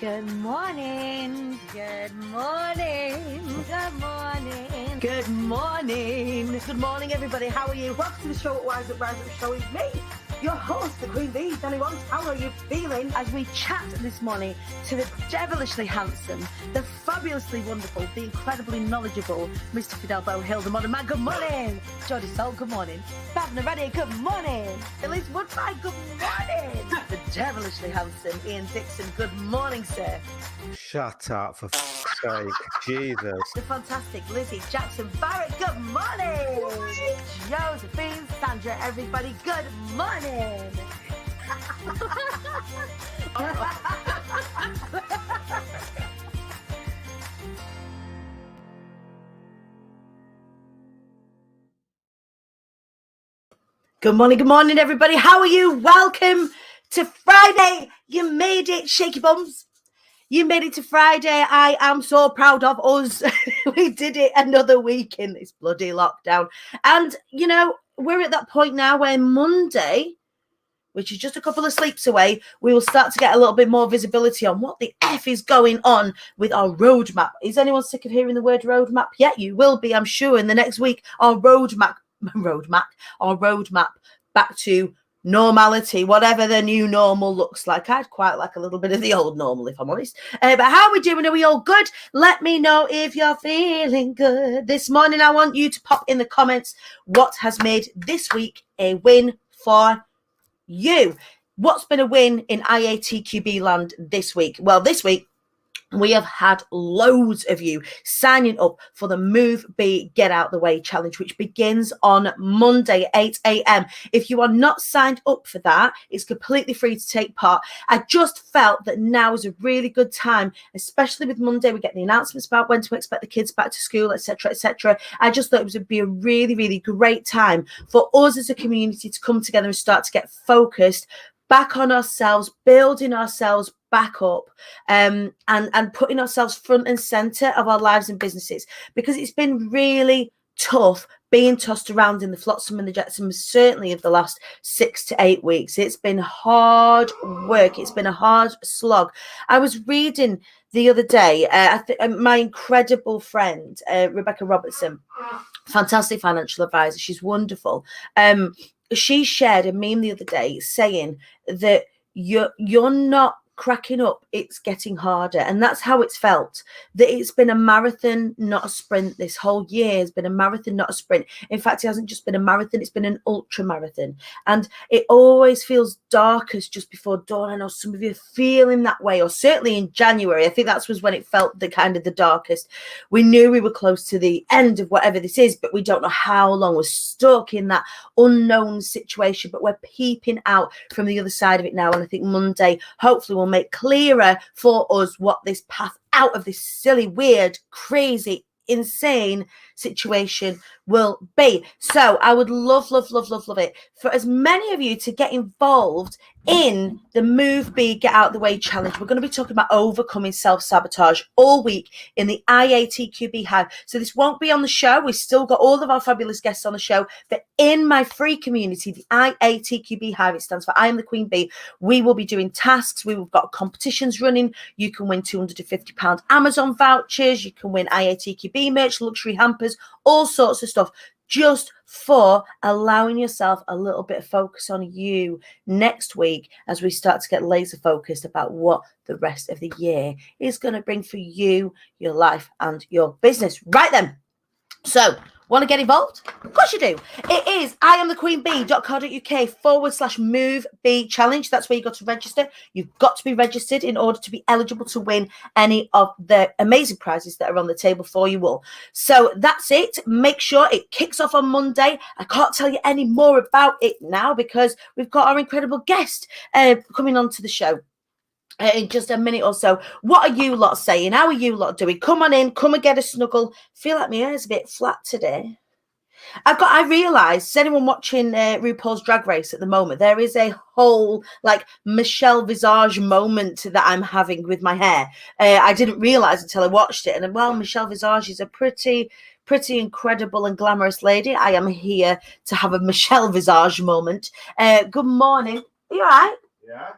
Good morning. Good morning. Good morning. Good morning. Good morning, everybody. How are you? Welcome to the show at Rise Up Show with me, your host, the Queen Bee, Dani. How are you feeling? As we chat this morning to the devilishly handsome, the fabulously wonderful, the incredibly knowledgeable Mr. Fidel Hill, the modern man. Good morning. Jodie Sol, good morning. Fab Naredi, good morning. Elise Woodbine, good morning. The devilishly handsome Ian Dixon, good morning, sir. Shut up, for fuck's sake. Jesus. The fantastic Lizzie Jackson Barrett, good morning. Josephine Sandra, everybody, good morning. Good morning, everybody. How are you? Welcome to Friday. You made it, shaky bums. You made it to Friday. I am so proud of us. We did it another week in this bloody lockdown. And, you know, we're at that point now where Monday, which is just a couple of sleeps away, we will start to get a little bit more visibility on what the F is going on with our roadmap. Is anyone sick of hearing the word roadmap? Yeah, you will be, I'm sure, in the next week. Our roadmap back to normality, whatever the new normal looks like. I'd quite like a little bit of the old normal, if I'm honest. But how are we doing? Are we all good? Let me know if you're feeling good. This morning, I want you to pop in the comments what has made this week a win for you. What's been a win in IATQB land this week? Well, this week, we have had loads of you signing up for the Move Be Get Out the Way challenge, which begins on Monday at 8 a.m. If you are not signed up for that, it's completely free to take part. I just felt that now is a really good time, especially with Monday. We get the announcements about when to expect the kids back to school, etc., etc. I just thought it would be a really, really great time for us as a community to come together and start to get focused back on ourselves, building ourselves back up, and putting ourselves front and center of our lives and businesses, because it's been really tough being tossed around in the flotsam and the jetsam, certainly of the last 6 to 8 weeks. It's been hard work. It's been a hard slog. I was reading the other day, my incredible friend, Rebecca Robertson, fantastic financial advisor. She's wonderful. She shared a meme the other day saying that you're not cracking up, it's getting harder. And that's how it's felt, that it's been a marathon, not a sprint. This whole year has been a marathon, not a sprint. In fact, it hasn't just been a marathon, it's been an ultra marathon. And it always feels darkest just before dawn. I know some of you are feeling that way, or certainly in January. I think that was when it felt the darkest. We knew we were close to the end of whatever this is, but we don't know how long. We're stuck in that unknown situation, but we're peeping out from the other side of it now. And I think Monday, hopefully, will make clearer for us what this path out of this silly, weird, crazy, insane situation will be. So I would love it for as many of you to get involved in the Move Be Get Out the Way challenge. We're going to be talking about overcoming self-sabotage all week in the IATQB Hive. So this won't be on the show. We've still got all of our fabulous guests on the show, but in my free community, the IATQB Hive, it stands for I Am the Queen Bee, we will be doing tasks. We've got competitions running. You can win £250 Amazon vouchers. You can win IATQB merch, luxury hampers, all sorts of stuff, just for allowing yourself a little bit of focus on you next week as we start to get laser focused about what the rest of the year is going to bring for you, your life, and your business. Right then. So, want to get involved? Of course you do. It is iamthequeenbee.co.uk/Move Be Challenge. That's where you got to register. You've got to be registered in order to be eligible to win any of the amazing prizes that are on the table for you all. So that's it. Make sure it kicks off on Monday. I can't tell you any more about it now because we've got our incredible guest coming on to the show in just a minute or so. What are you lot saying? How are you lot doing? Come on in, come and get a snuggle. Feel like my hair's a bit flat today. I realised, is anyone watching RuPaul's Drag Race at the moment? There is a whole like Michelle Visage moment that I'm having with my hair. I didn't realise until I watched it. And well, Michelle Visage is a pretty incredible and glamorous lady. I am here to have a Michelle Visage moment. Good morning. Are you all right? Yeah.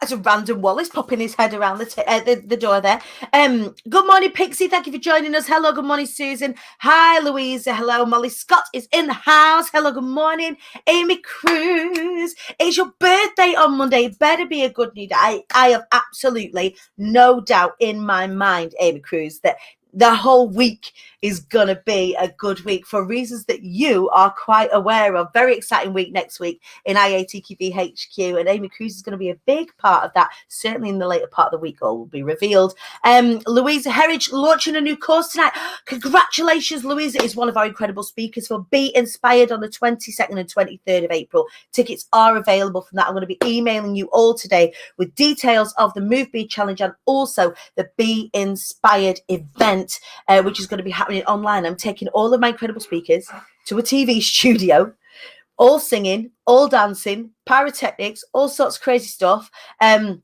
As a random Wallace popping his head around the door there. Good morning, Pixie. Thank you for joining us. Hello, good morning, Susan. Hi, Louisa. Hello, Molly Scott is in the house. Hello, good morning, Amy Cruz. It's your birthday on Monday. It better be a good news. I have absolutely no doubt in my mind, Amy Cruz, that the whole week is going to be a good week for reasons that you are quite aware of. Very exciting week next week in IATQB HQ, and Amy Cruz is going to be a big part of that. Certainly in the later part of the week, all will be revealed. Louisa Herridge launching a new course tonight. Congratulations, Louisa is one of our incredible speakers for Be Inspired on the 22nd and 23rd of April. Tickets are available from that. I'm going to be emailing you all today with details of the Move Be Challenge and also the Be Inspired event, which is going to be happening online. I'm taking all of my incredible speakers to a TV studio, all singing, all dancing, pyrotechnics, all sorts of crazy stuff. But I'm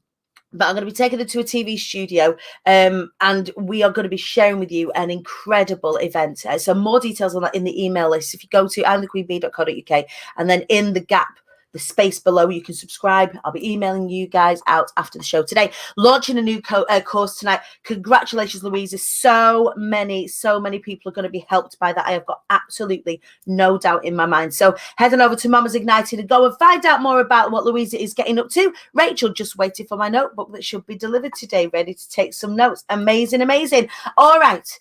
going to be taking them to a TV studio, and we are going to be sharing with you an incredible event. So more details on that in the email list. If you go to imthequeenbee.co.uk, and then in the gap, the space below, you can subscribe. I'll be emailing you guys out after the show today. Launching a new course tonight. Congratulations, Louisa. So many people are going to be helped by that. I have got absolutely no doubt in my mind. So head on over to Mamas Ignited and go and find out more about what Louisa is getting up to. Rachel just waited for my notebook that should be delivered today, ready to take some notes. Amazing. All right.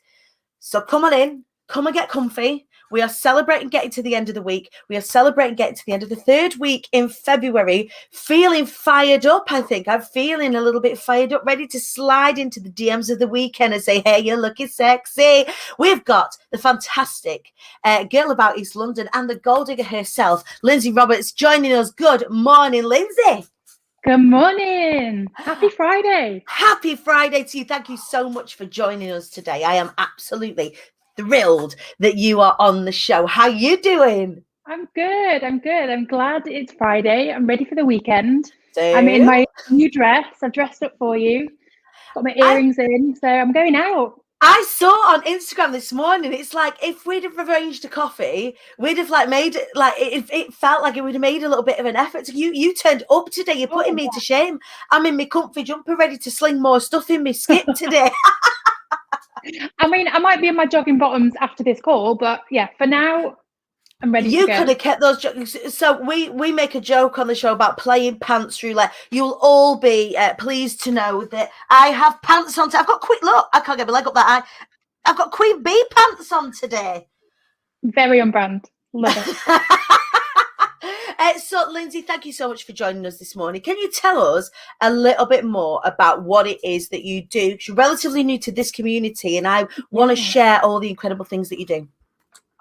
So come on in. Come and get comfy. We are celebrating getting to the end of the week. We are celebrating getting to the end of the third week in February. Feeling fired up, I think. I'm feeling a little bit fired up, ready to slide into the DMs of the weekend and say, hey, you're looking sexy. We've got the fantastic girl about East London and the gold digger herself, Lindsey Roberts, joining us. Good morning, Lindsey. Good morning. Happy Friday. Happy Friday to you. Thank you so much for joining us today. I am absolutely thrilled that you are on the show. How you doing? I'm good. I'm glad it's Friday. I'm ready for the weekend. Same. I'm in my new dress. I've dressed up for you. Got my earrings in, so I'm going out. I saw on Instagram this morning, it's like if we'd have arranged a coffee, we'd have like made it like it felt like it would have made a little bit of an effort. You turned up today. You're putting me to shame. I'm in my comfy jumper ready to sling more stuff in my skip today. I mean, I might be in my jogging bottoms after this call, but yeah, for now, I'm ready to go. You could have kept those jogging. So we make a joke on the show about playing pants roulette. You'll all be pleased to know that I have pants on. I've got look. I can't get my leg up that high. I've got Queen Bee pants on today. Very on brand. Love it. So, Lindsey, thank you so much for joining us this morning. Can you tell us a little bit more about what it is that you do? Because you're relatively new to this community, and I want to share all the incredible things that you do.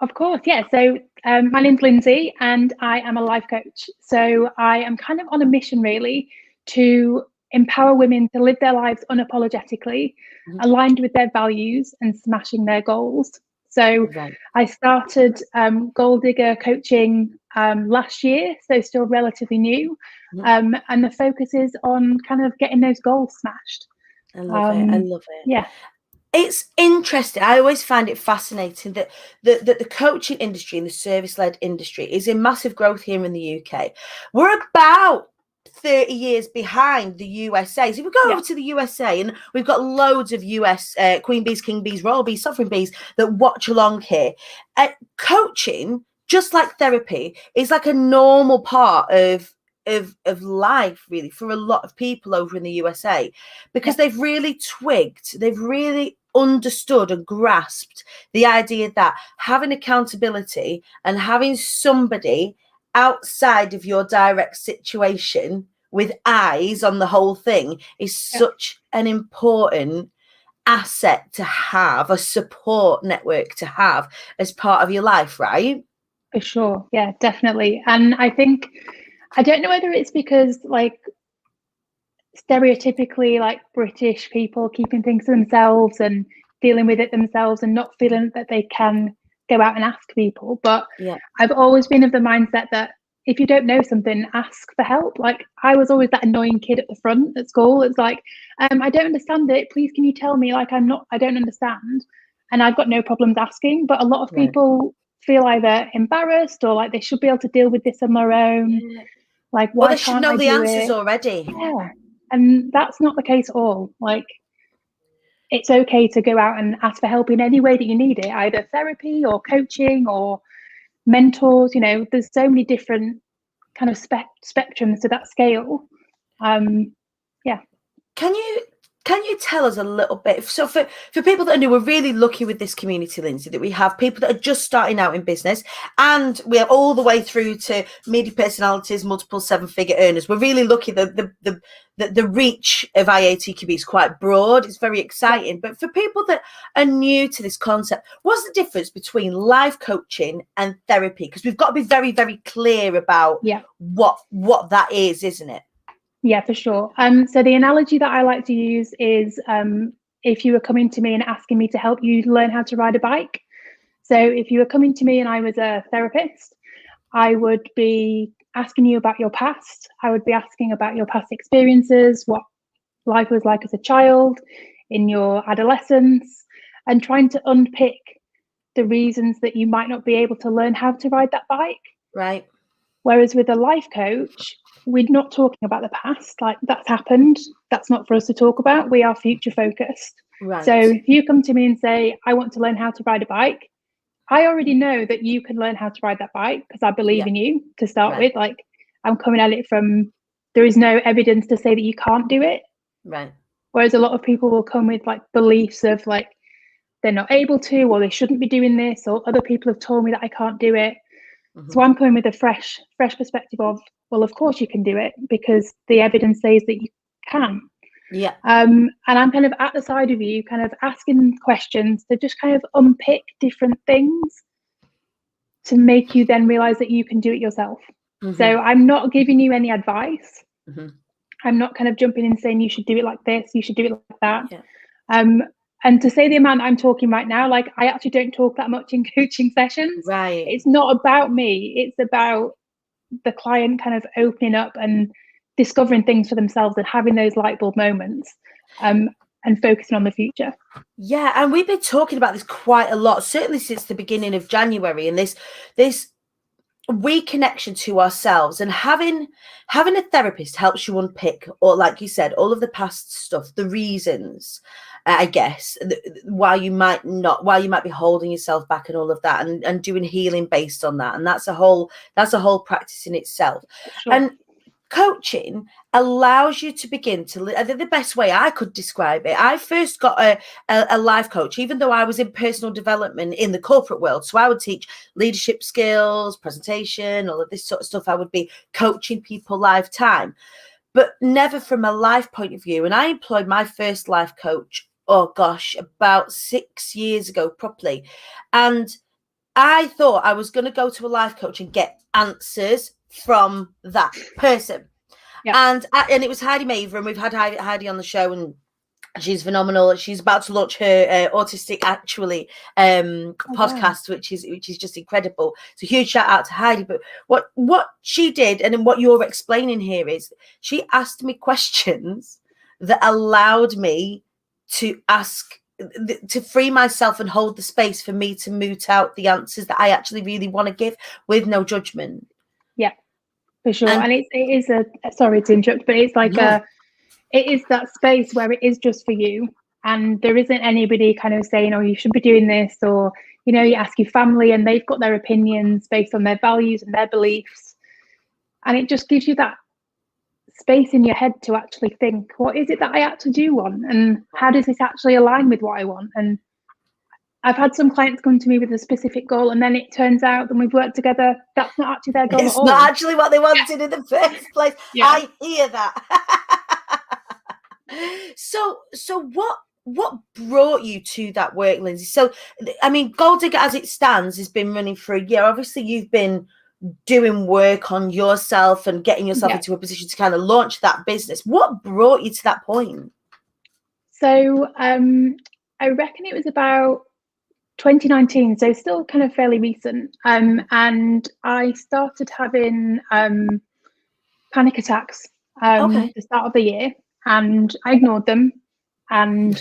Of course, yeah. So my name's Lindsey, and I am a life coach. So I am kind of on a mission, really, to empower women to live their lives unapologetically, aligned with their values and smashing their goals. So I started Gold Digger coaching last year, so still relatively new. And the focus is on kind of getting those goals smashed. I love it. Yeah. It's interesting. I always find it fascinating that the coaching industry and the service-led industry is in massive growth here in the UK. We're about 30 years behind the USA. So we go over to the USA, and we've got loads of US queen bees, king bees, royal bees, sovereign bees that watch along here. Coaching, just like therapy, is like a normal part of life, really, for a lot of people over in the USA, because they've really twigged, they've really understood and grasped the idea that having accountability and having somebody outside of your direct situation with eyes on the whole thing is such an important asset to have, a support network to have as part of your life, right? For sure. Yeah, definitely. And I think, I don't know whether it's because like stereotypically like British people keeping things to themselves and dealing with it themselves and not feeling that they can go out and ask people. But I've always been of the mindset that if you don't know something, ask for help. Like I was always that annoying kid at the front at school. It's like, I don't understand it. Please, can you tell me? Like I don't understand. And I've got no problems asking. But a lot of people feel either embarrassed or like they should be able to deal with this on their own. Like, why they should know the answers already. Yeah. And that's not the case at all. Like, it's okay to go out and ask for help in any way that you need it, either therapy or coaching or mentors. You know, there's so many different kind of spectrums to that scale. Yeah. Can you tell us a little bit? So for people that are new, we're really lucky with this community, Lindsey, that we have people that are just starting out in business, and we are all the way through to media personalities, multiple 7-figure earners. We're really lucky that the reach of IATQB is quite broad. It's very exciting. But for people that are new to this concept, what's the difference between life coaching and therapy? Because we've got to be very, very clear about what that is, isn't it? Yeah, for sure. So the analogy that I like to use is if you were coming to me and asking me to help you learn how to ride a bike. So if you were coming to me and I was a therapist, I would be asking you about your past. I would be asking about your past experiences, what life was like as a child, in your adolescence, and trying to unpick the reasons that you might not be able to learn how to ride that bike. Right. Whereas with a life coach, we're not talking about the past. Like, that's happened. That's not for us to talk about. We are future focused. Right. So if you come to me and say, I want to learn how to ride a bike, I already know that you can learn how to ride that bike because I believe in you to start with. Like, I'm coming at it from, there is no evidence to say that you can't do it. Right. Whereas a lot of people will come with like beliefs of like, they're not able to, or they shouldn't be doing this, or other people have told me that I can't do it. Mm-hmm. So I'm coming with a fresh perspective of, well, of course you can do it because the evidence says that you can. Yeah. And I'm kind of at the side of you, kind of asking questions to just kind of unpick different things to make you then realize that you can do it yourself. Mm-hmm. So I'm not giving you any advice. Mm-hmm. I'm not kind of jumping in saying you should do it like this, you should do it like that. Yeah. And to say the amount I'm talking right now, like, I actually don't talk that much in coaching sessions. Right. It's not about me. It's about the client kind of opening up and discovering things for themselves and having those light bulb moments, and focusing on the future. Yeah, and we've been talking about this quite a lot, certainly since the beginning of January, and this reconnection to ourselves, and having a therapist helps you unpick, or like you said, all of the past stuff, the reasons, I guess, why you might be holding yourself back and all of that, and doing healing based on that. And that's a whole practice in itself. Sure. And coaching allows you to begin to live. The best way I could describe it, I first got a life coach, even though I was in personal development in the corporate world. So I would teach leadership skills, presentation, all of this sort of stuff. I would be coaching people lifetime, but never from a life point of view. And I employed my first life coach, oh gosh, about 6 years ago properly. And I thought I was going to go to a life coach and get answers from that person. Yeah. And it was Heidi Maver, and we've had Heidi on the show, and she's phenomenal. She's about to launch her Autistic Actually podcast, wow, which is just incredible. So huge shout out to Heidi. But what she did, and then what you're explaining here, is she asked me questions that allowed me to ask, to free myself and hold the space for me to moot out the answers that I actually really want to give with no judgment. Yeah, for sure. And it is sorry to interrupt, but it's like it is that space where it is just for you, and there isn't anybody kind of saying, oh, you should be doing this, or, you know, you ask your family and they've got their opinions based on their values and their beliefs, and it just gives you that space in your head to actually think, what is it that I actually do want, and how does this actually align with what I want? And I've had some clients come to me with a specific goal, and then it turns out that we've worked together, that's not actually their goal at all. It's not actually what they wanted in the first place. Yeah. I hear that. So what brought you to that work, Lindsey? So, I mean, Gold Digger as it stands has been running for a year. Obviously, you've been doing work on yourself and getting yourself into a position to kind of launch that business. What brought you to that point? So I reckon it was about 2019, so still kind of fairly recent. And I started having panic attacks at the start of the year, and I ignored them. And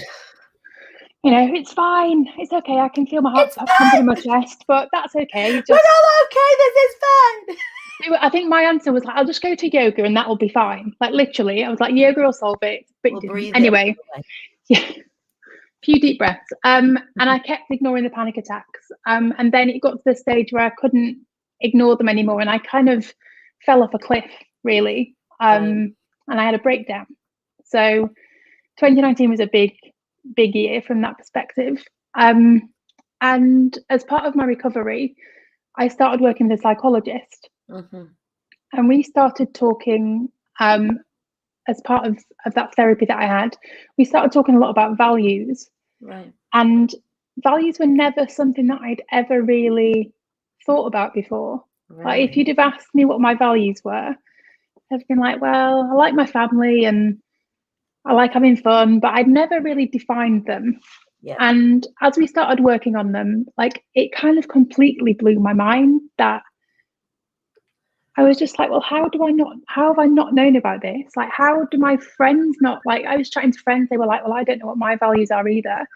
you know, it's fine. It's okay. I can feel my heart pumping in my chest, but that's okay. We're all okay. This is fine. I think my answer was like, I'll just go to yoga and that'll be fine. Like literally, I was like, yoga will solve it. But We'll breathe anyway, it. yeah, few deep breaths. And I kept ignoring the panic attacks. And then it got to the stage where I couldn't ignore them anymore, and I kind of fell off a cliff, really. And I had a breakdown. So 2019 was a big year from that perspective. And as part of my recovery, I started working with a psychologist. And we started talking, as part of that therapy that I had, we started talking a lot about values. Right. And values were never something that I'd ever really thought about before. Right. Like if you'd have asked me what my values were, I've been like, well, I like my family and I like having fun, but I'd never really defined them. Yeah. And as we started working on them, like it kind of completely blew my mind that I was just like, well, how have I not known about this? Like, how do my friends not, like, I was chatting to friends, they were like, well, I don't know what my values are either. And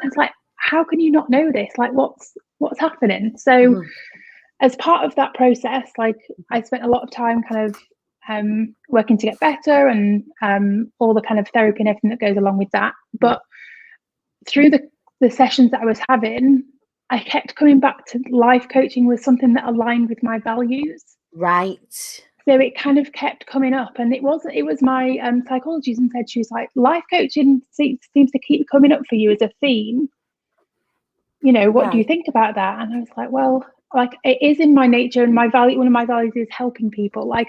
it's like, how can you not know this? Like, what's happening? So as part of that process, like I spent a lot of time kind of working to get better and all the kind of therapy and everything that goes along with that. But through the sessions that I was having, I kept coming back to life coaching was something that aligned with my values. Right. So it kind of kept coming up, and it was my psychologist and said, she was like, life coaching seems to keep coming up for you as a theme. You know, what do you think about that? And I was like, well, like it is in my nature, and one of my values is helping people. Like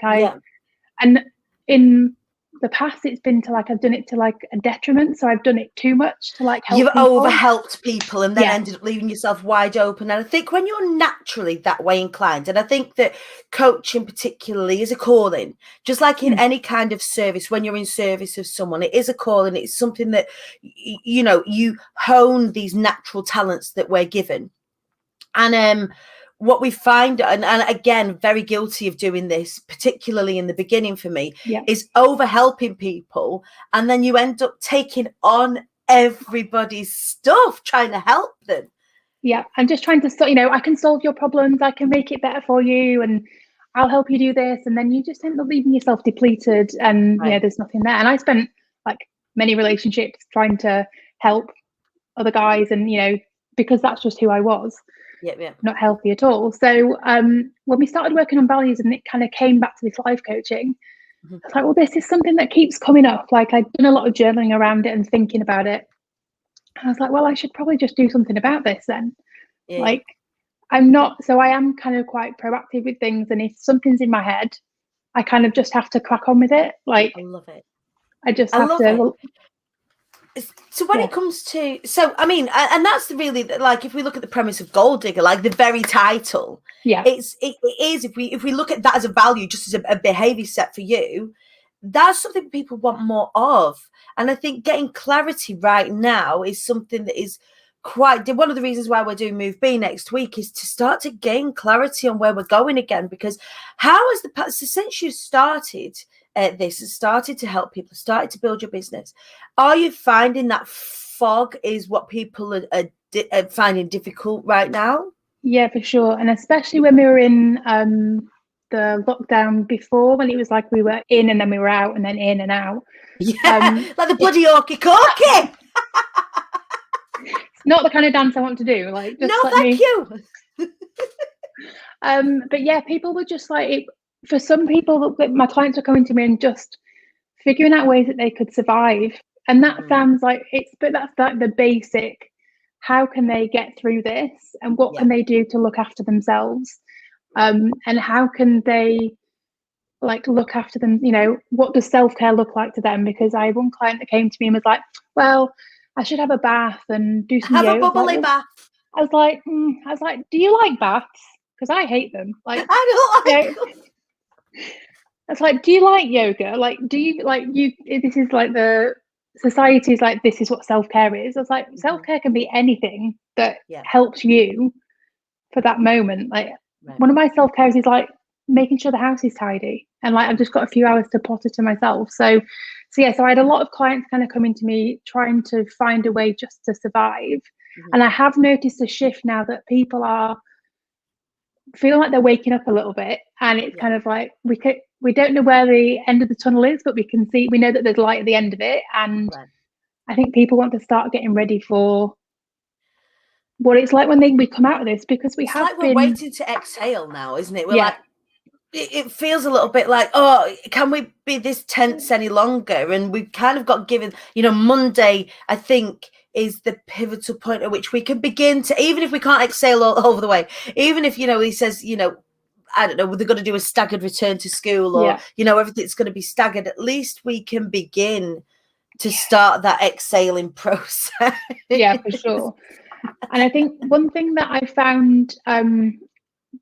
and in the past it's been to like I've done it to like a detriment, so I've done it too much to like help You've people. overhelped people and then ended up leaving yourself wide open. And I think when you're naturally that way inclined, and I think that coaching particularly is a calling, just like in any kind of service, when you're in service of someone, it is a calling. It's something that you know, you hone these natural talents that we're given. And what we find, and again, very guilty of doing this, particularly in the beginning for me, is over helping people, and then you end up taking on everybody's stuff, trying to help them. Yeah, I'm just trying to, you know, I can solve your problems, I can make it better for you, and I'll help you do this, and then you just end up leaving yourself depleted, and you know, there's nothing there. And I spent like many relationships trying to help other guys, and you know, because that's just who I was. Not healthy at all. So when we started working on values and it kind of came back to this life coaching, I was like, well, this is something that keeps coming up. Like I'd done a lot of journaling around it and thinking about it. And I was like, well, I should probably just do something about this then. Like I am kind of quite proactive with things. And if something's in my head, I kind of just have to crack on with it. Like I love it. I just have to. So when it comes to, so I mean, and that's really like, if we look at the premise of Gold Digger, like the very title, it is, if we look at that as a value, just as a behavior set for you, that's something people want more of. And I think getting clarity right now is something that is quite, one of the reasons why we're doing Move B next week is to start to gain clarity on where we're going again. Because how has so since you started this, has started to help people, started to build your business, are you finding that fog is what people are finding difficult right now? Yeah, for sure. And especially when we were in the lockdown before, when it was like we were in and then we were out and then in and out. Like the bloody orky corky. It's not the kind of dance I want to do. Like, just no, thank you. But yeah, people were just like, for some people, my clients were coming to me and just figuring out ways that they could survive. And that sounds like but that's like the basic, how can they get through this, and what can they do to look after themselves, and how can they like look after them, you know, what does self-care look like to them? Because I had one client that came to me and was like, well, I should have a bath and do some yoga. Have a bubbly bath. I was like, do you like baths? Because I hate them. Like, I don't like them. It's like, do you like yoga? Like, do you like this is like the society's like, this is what self-care is. I was like, self-care can be anything that helps you for that moment. Like one of my self-cares is like making sure the house is tidy, and like I've just got a few hours to potter to myself. So I had a lot of clients kind of coming to me trying to find a way just to survive. And I have noticed a shift now that people are feeling like they're waking up a little bit, and it's Yeah. kind of like we don't know where the end of the tunnel is, but we know that there's light at the end of it, and Right. I think people want to start getting ready for what it's like when we come out of this, because It's like we're waiting to exhale now, isn't it? We're Yeah. like, it feels a little bit like, oh, can we be this tense any longer? And we've kind of got given, Monday, I think, is the pivotal point at which we can begin to, even if we can't exhale all over the way, even if, he says, I don't know, they're going to do a staggered return to school, or, everything's going to be staggered, at least we can begin to start that exhaling process. Yeah, for sure. And I think one thing that I found in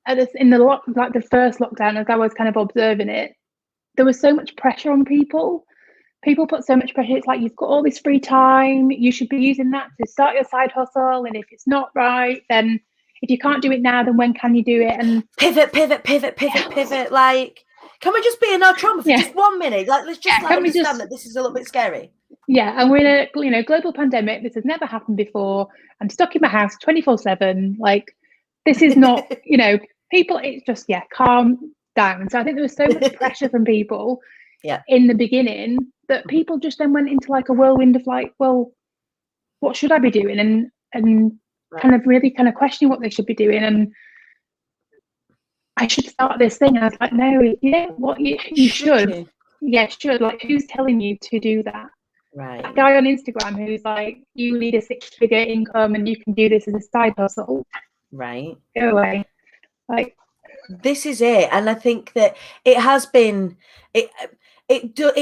the first lockdown, as I was kind of observing it, there was so much pressure on people. People put so much pressure. It's like, you've got all this free time, you should be using that to start your side hustle. And if it's not right, then if you can't do it now, then when can you do it? And pivot. Like, can we just be in our trauma for just 1 minute? Like, let's just understand that this is a little bit scary. Yeah, and we're in a global pandemic. This has never happened before. I'm stuck in my house 24/7. Like, this is not, people. It's just calm down. So I think there was so much pressure from people in the beginning that people just then went into like a whirlwind of like, well, what should I be doing? And kind of really kind of questioning what they should be doing. And I should start this thing. And I was like, no, what you should. Yeah, should. Like, who's telling you to do that? Right. That guy on Instagram who's like, you need a 6-figure income and you can do this as a side hustle. Right. Go away. Like, this is it. And I think that it has been, it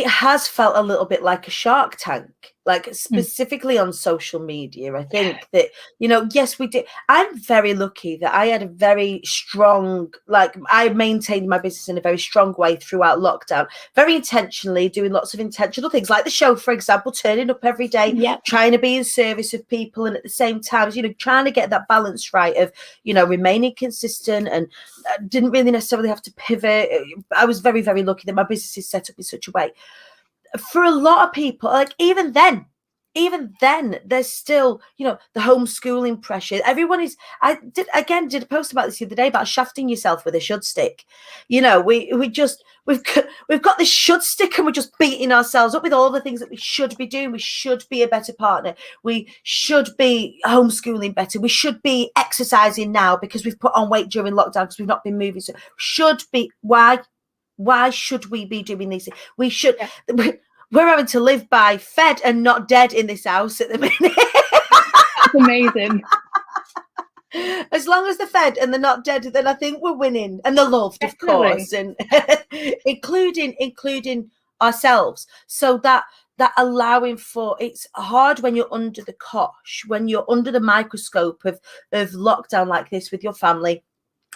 has felt a little bit like a Shark Tank, like specifically on social media. I think that, yes, we did. I'm very lucky that I had a very strong, like, I maintained my business in a very strong way throughout lockdown, very intentionally doing lots of intentional things, like the show, for example, turning up every day, trying to be in service of people. And at the same time, trying to get that balance right of, remaining consistent, and didn't really necessarily have to pivot. I was very, very lucky that my business is set up in such a way. For a lot of people, like, even then there's still, the homeschooling pressure. Everyone is, I did a post about this the other day about shafting yourself with a should stick. We've got this should stick, and we're just beating ourselves up with all the things that we should be doing. We should be a better partner. We should be homeschooling better. We should be exercising now because we've put on weight during lockdown because we've not been moving. So should be, why should we be doing these things? We should. We're having to live by fed and not dead in this house at the minute. It's amazing. As long as they're fed and they're not dead, then I think we're winning. And they're loved, of course, and including ourselves. So that allowing for, it's hard when you're under the cosh, when you're under the microscope of lockdown like this with your family,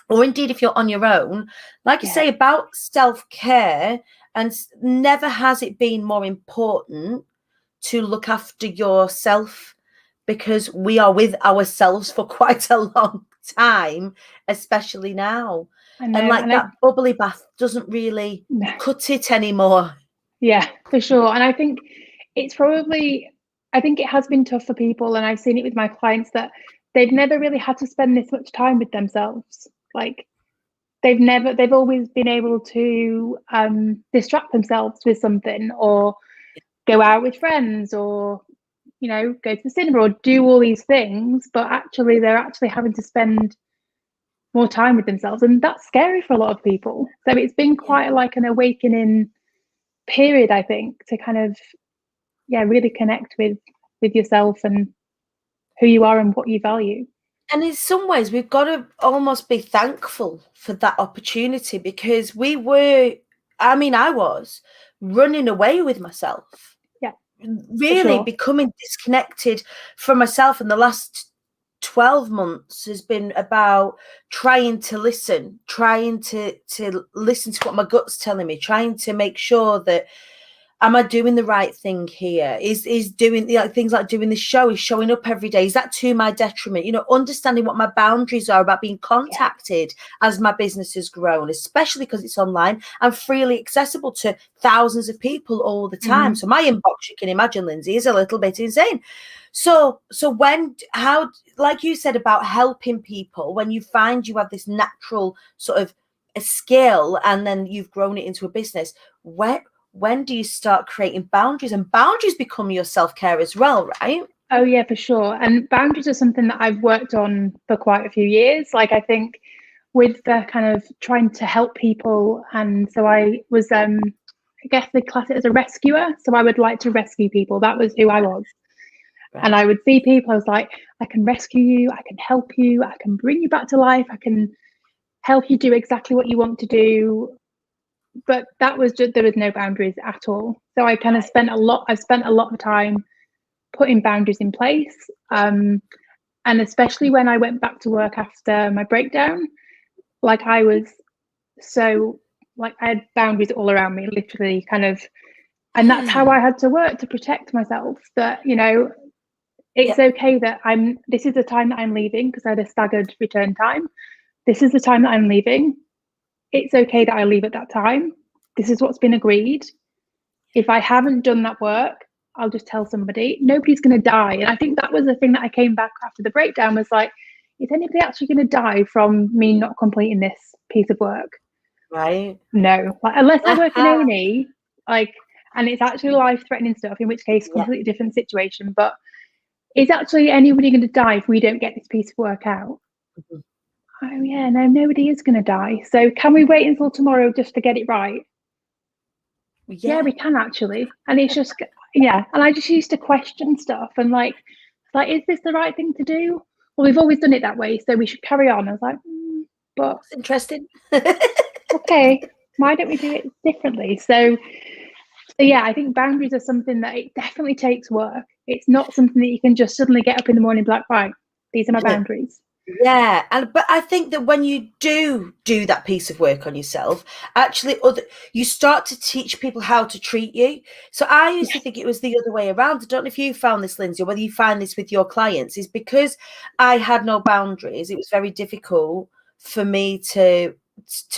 or indeed if you're on your own, like you say about self-care. And never has it been more important to look after yourself, because we are with ourselves for quite a long time, especially now. And that bubbly bath doesn't really cut it anymore. Yeah, for sure. And I think it has been tough for people. And I've seen it with my clients that they've never really had to spend this much time with themselves. Like, they've always been able to distract themselves with something, or go out with friends, or go to the cinema, or do all these things, but actually they're actually having to spend more time with themselves, and that's scary for a lot of people. So it's been quite like an awakening period, I think, to kind of really connect with yourself and who you are and what you value. And in some ways, we've got to almost be thankful for that opportunity, because I was running away with myself. Yeah. Really becoming disconnected from myself. And the last 12 months has been about trying to listen to what my gut's telling me, trying to make sure that am I doing the right thing here? Is doing things like doing the show, is showing up every day, is that to my detriment? Understanding what my boundaries are about being contacted as my business has grown, especially because it's online and freely accessible to thousands of people all the time. So my inbox, you can imagine, Lindsay, is a little bit insane. So how, like you said about helping people, when you find you have this natural sort of a skill and then you've grown it into a business, when do you start creating boundaries? And boundaries become your self-care as well, right? Oh yeah, for sure. And boundaries are something that I've worked on for quite a few years. Like, I think with the kind of trying to help people, and so I was I guess they class it as a rescuer. So I would like to rescue people. That was who I was. Right. And I would see people, I was like, I can rescue you, I can help you, I can bring you back to life, I can help you do exactly what you want to do. But that was just, there was no boundaries at all. So I kind of spent a lot of time putting boundaries in place. And especially when I went back to work after my breakdown, like I was so, like I had boundaries all around me, literally kind of, and that's how I had to work to protect myself, that, it's okay that this is the time that I'm leaving, because I had a staggered return time. This is the time that I'm leaving. It's okay that I leave at that time. This is what's been agreed. If I haven't done that work, I'll just tell somebody. Nobody's going to die. And I think that was the thing that I came back after the breakdown, was like, is anybody actually going to die from me not completing this piece of work? Right. No. Like, unless I work in A&E, and it's actually life-threatening stuff, in which case, completely different situation. But is actually anybody going to die if we don't get this piece of work out? Oh yeah, no, nobody is going to die. So can we wait until tomorrow just to get it right? Yeah, we can actually. And it's just, and I just used to question stuff and like, is this the right thing to do? Well, we've always done it that way, so we should carry on. I was like, but it's interesting. Okay, why don't we do it differently? So yeah, I think boundaries are something that it definitely takes work. It's not something that you can just suddenly get up in the morning and be like, right, these are my boundaries. Yeah, but I think that when you do that piece of work on yourself, actually you start to teach people how to treat you. So I used to think it was the other way around. I don't know if you found this, Lindsay, or whether you find this with your clients, is because I had no boundaries, it was very difficult for me to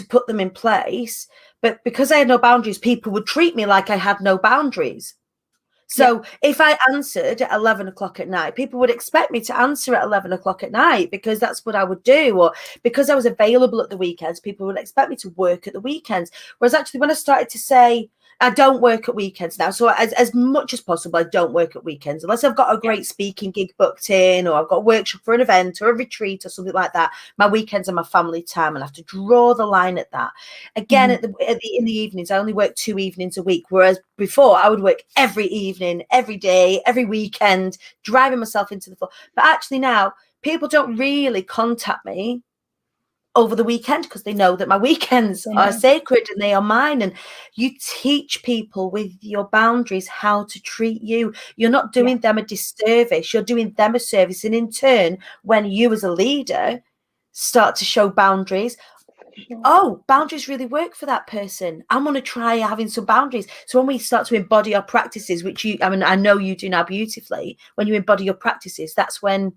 put them in place. But because I had no boundaries, people would treat me like I had no boundaries. So if I answered at 11 o'clock at night, people would expect me to answer at 11 o'clock at night, because that's what I would do. Or because I was available at the weekends, people would expect me to work at the weekends. Whereas actually when I started to say, I don't work at weekends now. So as much as possible, I don't work at weekends unless I've got a great speaking gig booked in, or I've got a workshop for an event or a retreat or something like that. My weekends are my family time, and I have to draw the line at that. Again, in the evenings, I only work 2 evenings a week, whereas before I would work every evening, every day, every weekend, driving myself into the floor. But actually now people don't really contact me over the weekend, because they know that my weekends are sacred and they are mine. And you teach people with your boundaries how to treat you. You're not doing them a disservice, you're doing them a service. And in turn, when you as a leader start to show boundaries, boundaries really work for that person, I'm going to try having some boundaries. So when we start to embody our practices, which I know you do now beautifully, when you embody your practices, that's when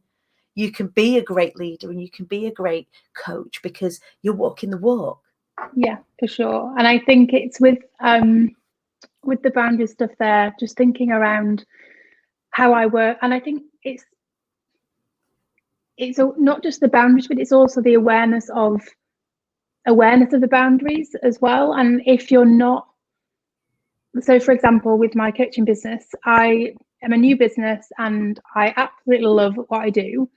you can be a great leader and you can be a great coach, because you're walking the walk. Yeah, for sure. And I think it's with the boundary stuff there, just thinking around how I work. And I think it's not just the boundaries, but it's also the awareness of the boundaries as well. And if you're not, so for example, with my coaching business, I am a new business and I absolutely love what I do.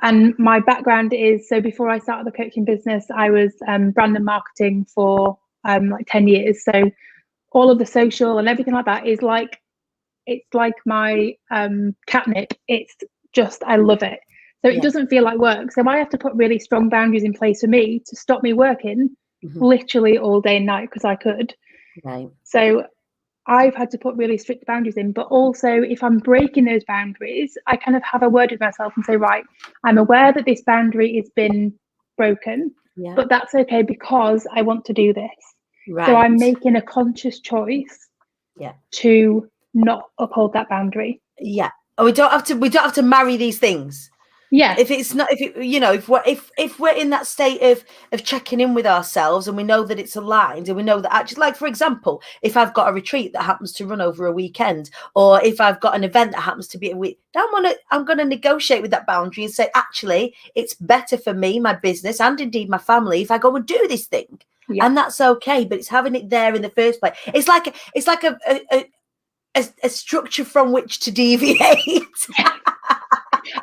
And my background is, so before I started the coaching business, I was brand and marketing for like 10 years. So all of the social and everything like that is like, it's like my catnip. It's just, I love it. So it doesn't feel like work. So I have to put really strong boundaries in place for me to stop me working literally all day and night, because I could. Right. So I've had to put really strict boundaries in, but also if I'm breaking those boundaries, I kind of have a word with myself and say, right, I'm aware that this boundary has been broken, but that's okay because I want to do this. Right. So I'm making a conscious choice to not uphold that boundary. Yeah. Oh, we don't have to marry these things. Yeah. If it's not, if we're in that state of checking in with ourselves, and we know that it's aligned, and we know that actually, like, for example, if I've got a retreat that happens to run over a weekend, or if I've got an event that happens to be a week, I'm going to negotiate with that boundary and say, actually, it's better for me, my business, and indeed my family if I go and do this thing. Yeah. And that's okay, but it's having it there in the first place. It's like a structure from which to deviate.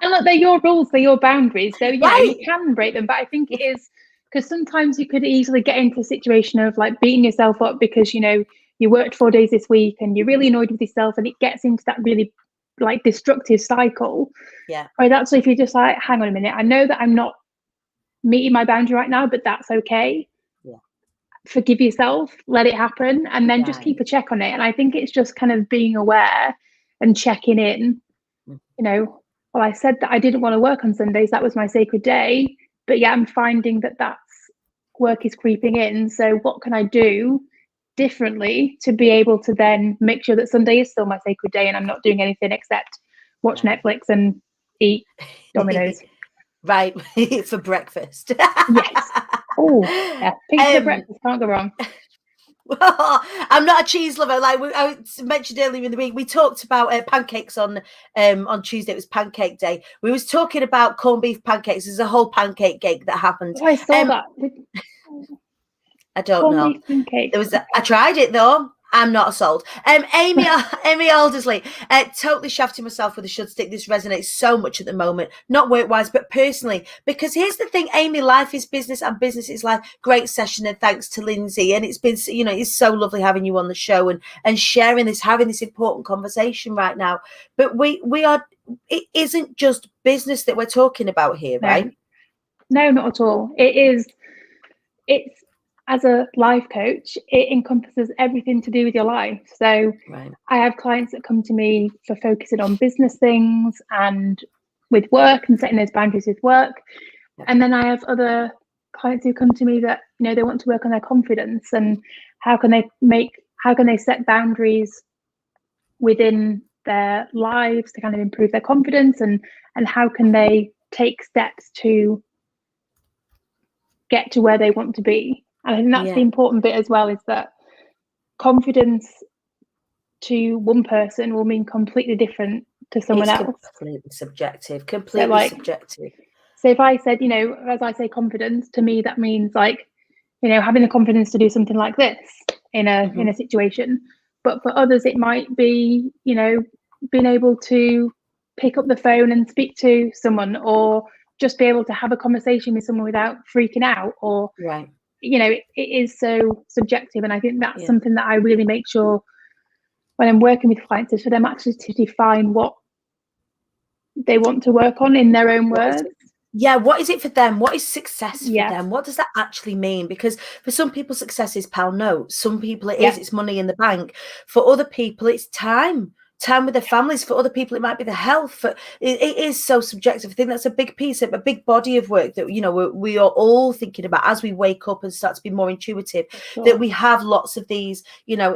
And look, they're your rules, they're your boundaries. So yeah, you can break them. But I think it is because sometimes you could easily get into a situation of like beating yourself up because, you know, you worked 4 days this week and you're really annoyed with yourself, and it gets into that really like destructive cycle. Yeah. Right. That's if you're just like, hang on a minute, I know that I'm not meeting my boundary right now, but that's okay. Yeah. Forgive yourself, let it happen, and then just keep a check on it. And I think it's just kind of being aware and checking in, you know. Well, I said that I didn't want to work on Sundays. That was my sacred day. But yeah, I'm finding that work is creeping in. So what can I do differently to be able to then make sure that Sunday is still my sacred day and I'm not doing anything except watch Netflix and eat Domino's. Right. For breakfast. Yes. Oh, yeah. Pizza breakfast, can't go wrong. Well, I'm not a cheese lover. Like I mentioned earlier in the week, we talked about pancakes on Tuesday. It was Pancake Day. We was talking about corned beef pancakes. There's a whole pancake cake that happened. Oh, I saw that. I don't know. There was. I tried it though. I'm not sold. Amy Aldersley, totally shafting myself with a should stick. This resonates so much at the moment, not work-wise, but personally. Because here's the thing, Amy, life is business and business is life. Great session, and thanks to Lindsay. And it's been, you know, it's so lovely having you on the show and sharing this, having this important conversation right now. But we are, it isn't just business that we're talking about here, right? No, not at all. It's as a life coach, it encompasses everything to do with your life. So I have clients that come to me for focusing on business things and with work and setting those boundaries with work. And then I have other clients who come to me that, you know, they want to work on their confidence and how can they set boundaries within their lives to kind of improve their confidence, and how can they take steps to get to where they want to be. And I think that's the important bit as well, is that confidence to one person will mean completely different to someone else. Completely subjective, completely subjective. So if I said, you know, as I say confidence, to me that means like, you know, having the confidence to do something like this in a situation. But for others, it might be, you know, being able to pick up the phone and speak to someone, or just be able to have a conversation with someone without freaking out, or you know, it is so subjective. And I think that's something that I really make sure when I'm working with clients is for them actually to define what they want to work on in their own words. What is it for them? What is success for them? What does that actually mean? Because for some people, success is pound notes. Some people it's money in the bank. For other people, it's time with their families. For other people, it might be the health. It is so subjective. I think that's a big piece of a big body of work that, you know, we are all thinking about as we wake up and start to be more intuitive, that we have lots of these, you know,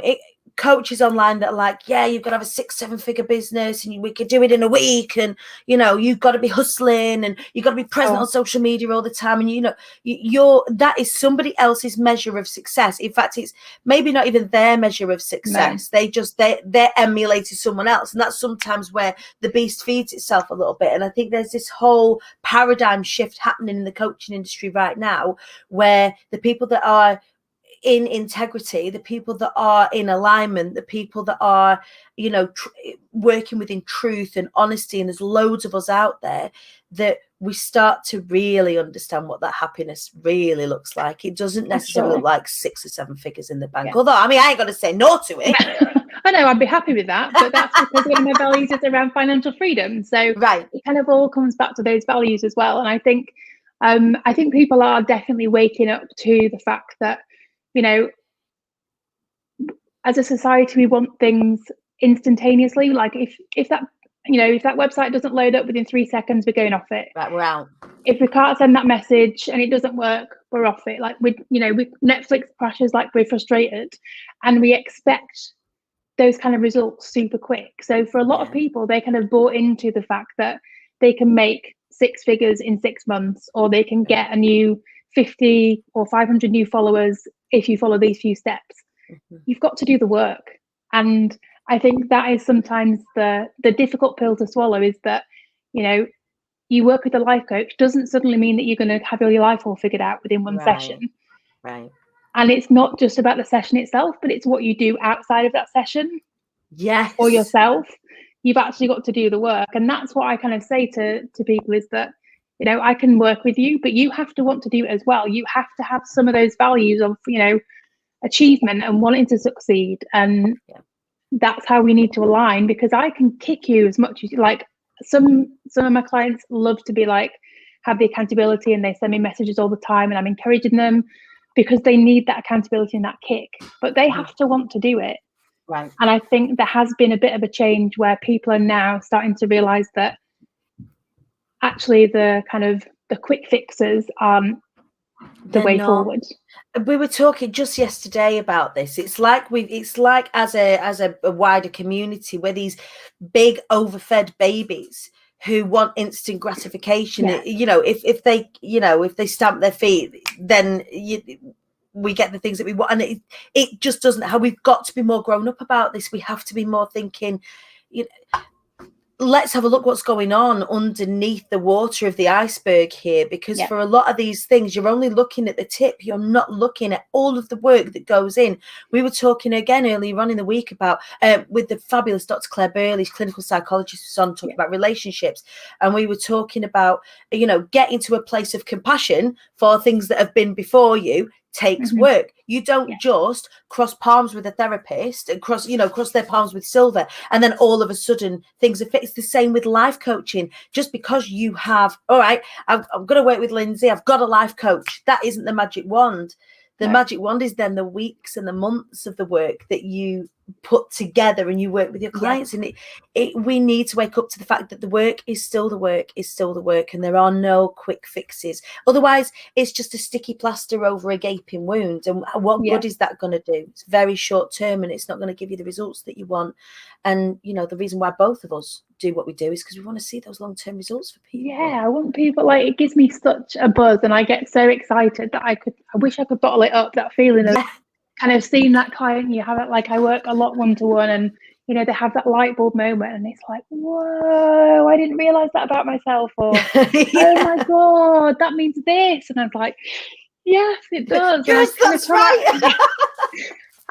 coaches online that are like, yeah, you've got to have a 6-7 figure business and we could do it in a week, and you know, you've got to be hustling and you've got to be present on social media all the time, and you know, that is somebody else's measure of success. In fact, it's maybe not even their measure of success. They're emulating someone else, and that's sometimes where the beast feeds itself a little bit. And I think there's this whole paradigm shift happening in the coaching industry right now, where the people that are in integrity, the people that are in alignment, the people that are, you know, working within truth and honesty, and there's loads of us out there, that we start to really understand what that happiness really looks like. It doesn't necessarily look like 6 or 7 figures in the bank, although I mean, I ain't gonna say no to it. I know, I'd be happy with that, but that's because one of my values is around financial freedom. So it kind of all comes back to those values as well. And I think people are definitely waking up to the fact that, you know, as a society, we want things instantaneously. Like if that, you know, if that website doesn't load up within 3 seconds, we're going off it. Right, we're out. If we can't send that message and it doesn't work, we're off it. Like with Netflix crashes, like we're frustrated, and we expect those kind of results super quick. So for a lot of people, they kind of bought into the fact that they can make 6 figures in 6 months, or they can get a new 50 or 500 new followers if you follow these few steps. You've got to do the work. And I think that is sometimes the difficult pill to swallow, is that, you know, you work with a life coach doesn't suddenly mean that you're going to have all your life all figured out within one session. Right. And it's not just about the session itself, but it's what you do outside of that session. Yes. For yourself. You've actually got to do the work. And that's what I kind of say to people, is that, you know, I can work with you, but you have to want to do it as well. You have to have some of those values of, you know, achievement and wanting to succeed. And that's how we need to align, because I can kick you as much as you like. Some of my clients love to be like, have the accountability, and they send me messages all the time, and I'm encouraging them because they need that accountability and that kick, but they have to want to do it. Right. And I think there has been a bit of a change where people are now starting to realize that actually the kind of the quick fixes aren't the way forward. We were talking just yesterday about this. It's like as a wider community, where these big overfed babies who want instant gratification, you know, if they stamp their feet, then we get the things that we want, and it just doesn't. How we've got to be more grown up about this. We have to be more thinking, you know, let's have a look what's going on underneath the water of the iceberg here, because for a lot of these things, you're only looking at the tip. You're not looking at all of the work that goes in. We were talking again earlier on in the week about with the fabulous Dr. Claire Burley, clinical psychologist, who's on talking about relationships, and we were talking about, you know, getting to a place of compassion for things that have been before you takes work. You don't just cross palms with a therapist and cross their palms with silver, and then all of a sudden things are fixed. It's the same with life coaching. Just because you have, all right, I'm going to work with Lindsay, I've got a life coach, that isn't the magic wand. The magic wand is then the weeks and the months of the work that you put together and you work with your clients. And we need to wake up to the fact that the work is still the work, and there are no quick fixes. Otherwise, it's just a sticky plaster over a gaping wound. And what good is that going to do? It's very short term, and it's not going to give you the results that you want. And, you know, the reason why both of us do what we do is because we want to see those long-term results for people. Yeah, I want people, like, it gives me such a buzz, and I get so excited that I wish I could bottle it up, that feeling of kind of seeing that client. You have it, like, I work a lot one-to-one, and, you know, they have that light bulb moment, and it's like, whoa, I didn't realize that about myself, or oh my God, that means this. And I'm like, yes, it does. Yes, that's right.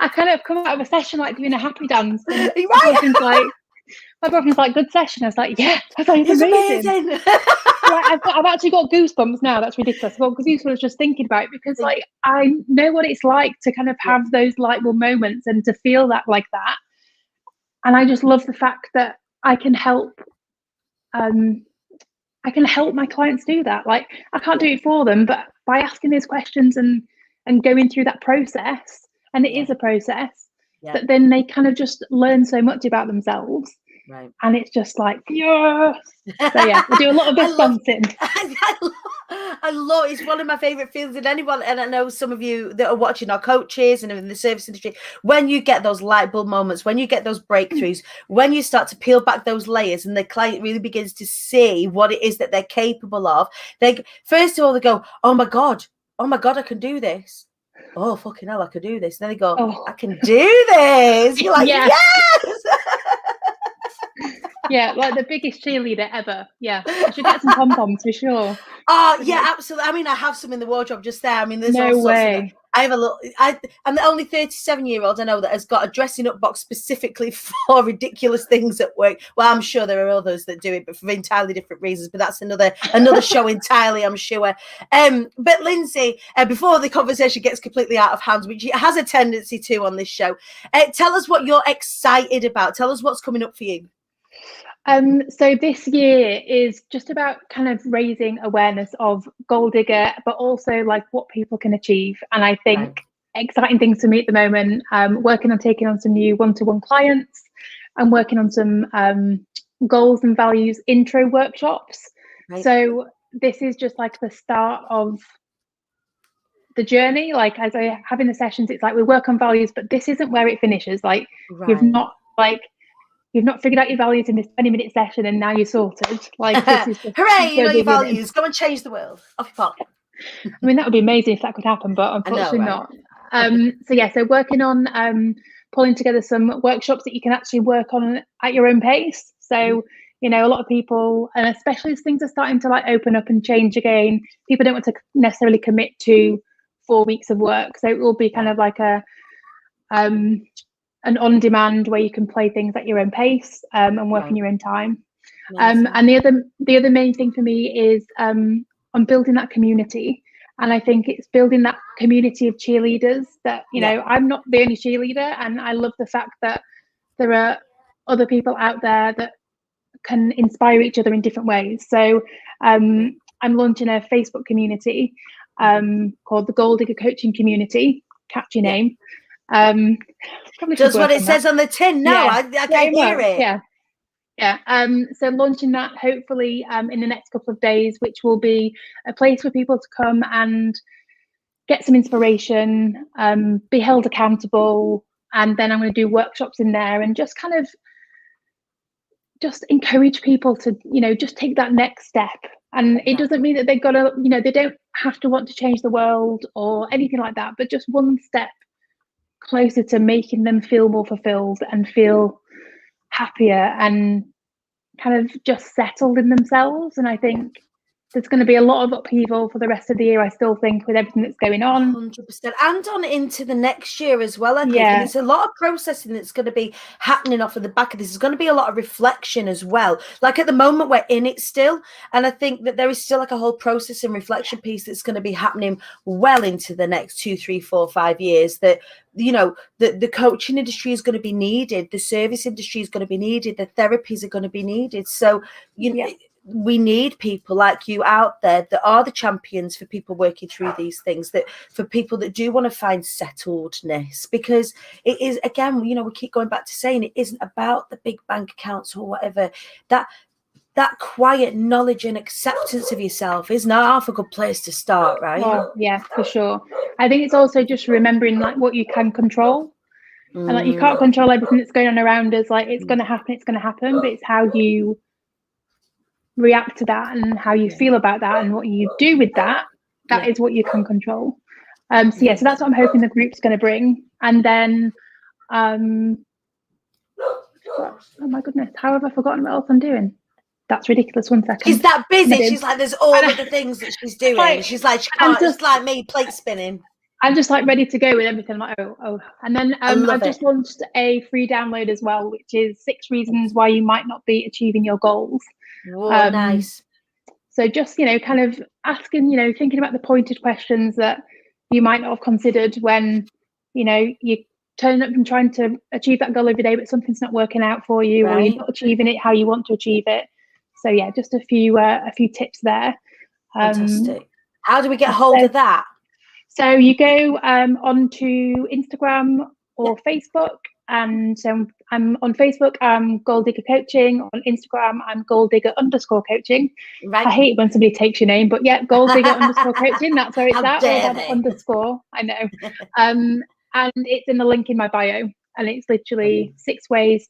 I kind of come out of a session like doing a happy dance, and my boyfriend's like, good session. I was like, yeah, I thought it was amazing. Like, I've actually got goosebumps now. That's ridiculous. I've got goosebumps just thinking about it, because, like, I know what it's like to kind of have those light bulb moments and to feel that like that. And I just love the fact that I can help my clients do that. Like, I can't do it for them, but by asking those questions and going through that process, and it is a process, that then they kind of just learn so much about themselves. Right. And it's just like, yes. So yeah, we do a lot of this dancing. I love it's one of my favorite feelings in anyone. And I know some of you that are watching are coaches and in the service industry. When you get those light bulb moments, when you get those breakthroughs, when you start to peel back those layers and the client really begins to see what it is that they're capable of, they first of all, they go, oh my God, I can do this. Oh, fucking hell, I could do this. And then they go, I can do this. You're like, yes. Yeah, like the biggest cheerleader ever. Yeah, I should get some pom-poms for sure. Oh, yeah, absolutely. I mean, I have some in the wardrobe just there. I mean, there's no all sorts way. I have a little. I'm the only 37-year-old I know that has got a dressing up box specifically for ridiculous things at work. Well, I'm sure there are others that do it, but for entirely different reasons. But that's another show entirely, I'm sure. But Lindsay, before the conversation gets completely out of hand, which it has a tendency to on this show, tell us what you're excited about. Tell us what's coming up for you. So this year is just about kind of raising awareness of goal digger, but also like what people can achieve. And I think exciting things for me at the moment, working on taking on some new one-to-one clients. I'm working on some goals and values intro workshops. Right. So this is just like the start of the journey. Like, as I have in the sessions, it's like we work on values, but this isn't where it finishes. Like, you've not like, you've not figured out your values in this 20-minute session and now you're sorted. Like, this is just hooray, you know your beginning. values. Go and change the world. Off you pop. I mean, that would be amazing if that could happen, but unfortunately not. So working on pulling together some workshops that you can actually work on at your own pace. So, you know, a lot of people, and especially as things are starting to like open up and change again, people don't want to necessarily commit to 4 weeks of work. So it will be kind of like an on-demand where you can play things at your own pace and work in your own time. And the other main thing for me is on building that community. And I think it's building that community of cheerleaders that, you know, I'm not the only cheerleader, and I love the fact that there are other people out there that can inspire each other in different ways. So I'm launching a Facebook community called the Gold Digger Coaching Community. Catchy name. Does what it says on the tin. No, I can hear it. So launching that hopefully in the next couple of days, which will be a place for people to come and get some inspiration, be held accountable, and then I'm going to do workshops in there and just kind of just encourage people to, you know, just take that next step. And it doesn't mean that they've got to, you know, they don't have to want to change the world or anything like that, but just one step closer to making them feel more fulfilled and feel happier and kind of just settled in themselves. And I think there's going to be a lot of upheaval for the rest of the year, I still think, with everything that's going on. 100%. And on into the next year as well, I think. And there's a lot of processing that's going to be happening off of the back of this. There's going to be a lot of reflection as well. Like at the moment, we're in it still. And I think that there is still like a whole process and reflection piece that's going to be happening well into the next 2, 3, 4, 5 years, that, you know, the coaching industry is going to be needed. The service industry is going to be needed. The therapies are going to be needed. So, you know, we need people like you out there that are the champions for people working through these things, that for people that do want to find settledness, because it is, again, you know, we keep going back to saying it isn't about the big bank accounts or whatever. That quiet knowledge and acceptance of yourself is not half a good place to start, right? Oh, yeah, for sure. I think it's also just remembering like what you can control. And like you can't control everything that's going on around us. Like it's going to happen, but it's how you react to that and how you feel about that and what you do with that. That is what you can control. So that's what I'm hoping the group's going to bring. And then oh my goodness, how have I forgotten what else I'm doing? That's ridiculous. 1 second. She's that busy. She's like, there's all of the things that she's doing. She's like, she can't, just like me, plate spinning. I'm just like ready to go with everything. I'm like, oh. And then I've just launched a free download as well, which is 6 reasons why you might not be achieving your goals. Whoa, nice. So just, you know, kind of asking, you know, thinking about the pointed questions that you might not have considered when, you know, you turn up and trying to achieve that goal every day, but something's not working out for you, or you're not achieving it how you want to achieve it. So yeah, just a few tips there. Fantastic. How do we get hold of that? So you go onto Instagram or Facebook. And so I'm on Facebook, I'm Gold Digger Coaching. On Instagram, I'm Gold Digger _coaching. Right. I hate when somebody takes your name, but yeah, Gold Digger _coaching. That's where it's at. Underscore. I know. And it's in the link in my bio. And it's literally 6 ways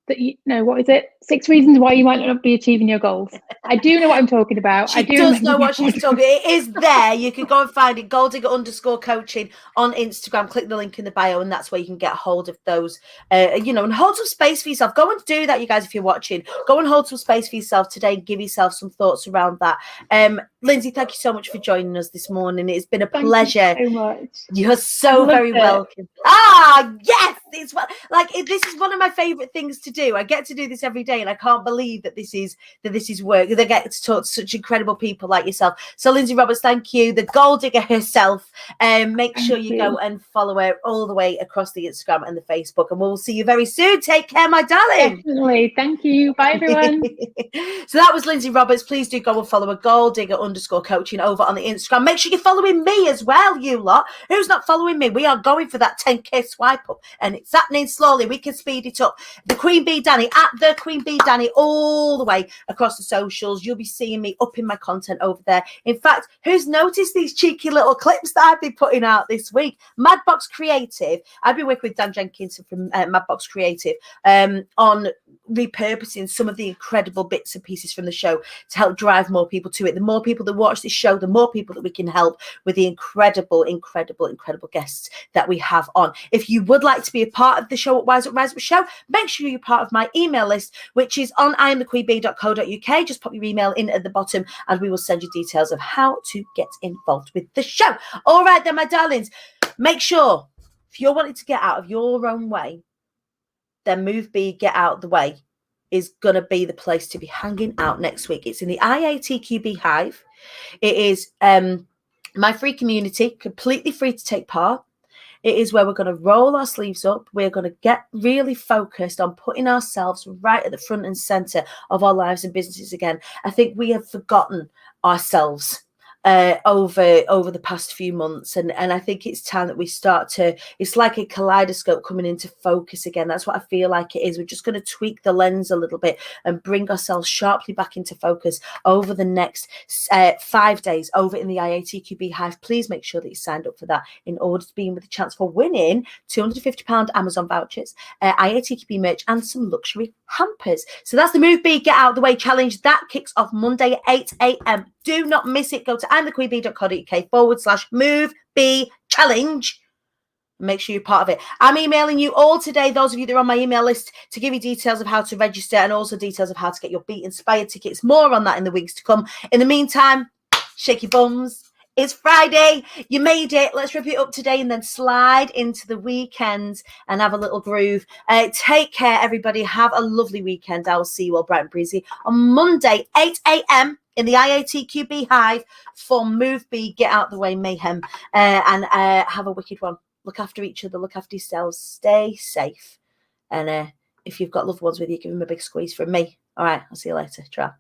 that you know, what is it? 6 reasons why you might not be achieving your goals. I do know what I'm talking about. She does know what she's talking about. It is there. You can go and find it, Gold Digger _coaching on Instagram. Click the link in the bio, and that's where you can get hold of those. You know, and hold some space for yourself. Go and do that, you guys, if you're watching. Go and hold some space for yourself today and give yourself some thoughts around that. Lindsey, thank you so much for joining us this morning. It's been a pleasure. Thank you so much. You're so very welcome. Yes, it's like this is one of my favorite things to do. I get to do this every day, and I can't believe that this is work. They get to talk to such incredible people like yourself. So Lindsey Roberts, thank you, the Gold Digger herself. Make sure you go and follow her all the way across the Instagram and the Facebook, and we'll see you very soon. Take care, my darling. Definitely. Thank you. Bye, everyone. So that was Lindsey Roberts. Please do go and follow a Gold Digger _coaching over on the Instagram. Make sure you're following me as well, you lot. Who's not following me? We are going for that 10K swipe up, and it's happening slowly. hopefully we can speed it up. The Queen Bee Dani, at the Queen Bee Dani, all the way across the socials. You'll be seeing me up in my content over there. In fact, who's noticed these cheeky little clips that I've been putting out this week? Madbox Creative. I've been working with Dan Jenkins from Madbox Creative on repurposing some of the incredible bits and pieces from the show to help drive more people to it. The more people that watch this show, the more people that we can help with the incredible guests that we have on. If you would like to be a part of the show at Rise Up Show, make sure you're part of my email list, which is on iamthequeenbee.co.uk. Just pop your email in at the bottom and we will send you details of how to get involved with the show. All right then, my darlings, make sure if you're wanting to get out of your own way, then Move Be Get Out the Way is going to be the place to be hanging out next week. It's in the IATQB Hive. It is my free community, completely free to take part. It is where we're going to roll our sleeves up. We're going to get really focused on putting ourselves right at the front and center of our lives and businesses again. I think we have forgotten ourselves over the past few months, and I think it's time that we start to, it's like a kaleidoscope coming into focus again. That's what I feel like it is. We're just going to tweak the lens a little bit and bring ourselves sharply back into focus over the next 5 days over in the IATQB Hive. Please make sure that you signed up for that in order to be in with a chance for winning £250 Amazon vouchers, IATQB merch, and some luxury hampers. So that's the Move Be Get Out of the Way challenge. That kicks off Monday at 8 a.m. Do not miss it. Go to iamthequeenbee.co.uk/Move Be Challenge. Make sure you're part of it. I'm emailing you all today, those of you that are on my email list, to give you details of how to register and also details of how to get your Be Inspired tickets. More on that in the weeks to come. In the meantime, shake your bums. It's Friday. You made it. Let's rip it up today and then slide into the weekend and have a little groove. Take care, everybody. Have a lovely weekend. I will see you all bright and breezy on Monday, 8 a.m. in the IATQB Hive for Move Be Get Out the Way Mayhem. And have a wicked one. Look after each other. Look after yourselves. Stay safe. And if you've got loved ones with you, give them a big squeeze from me. All right. I'll see you later. Ciao.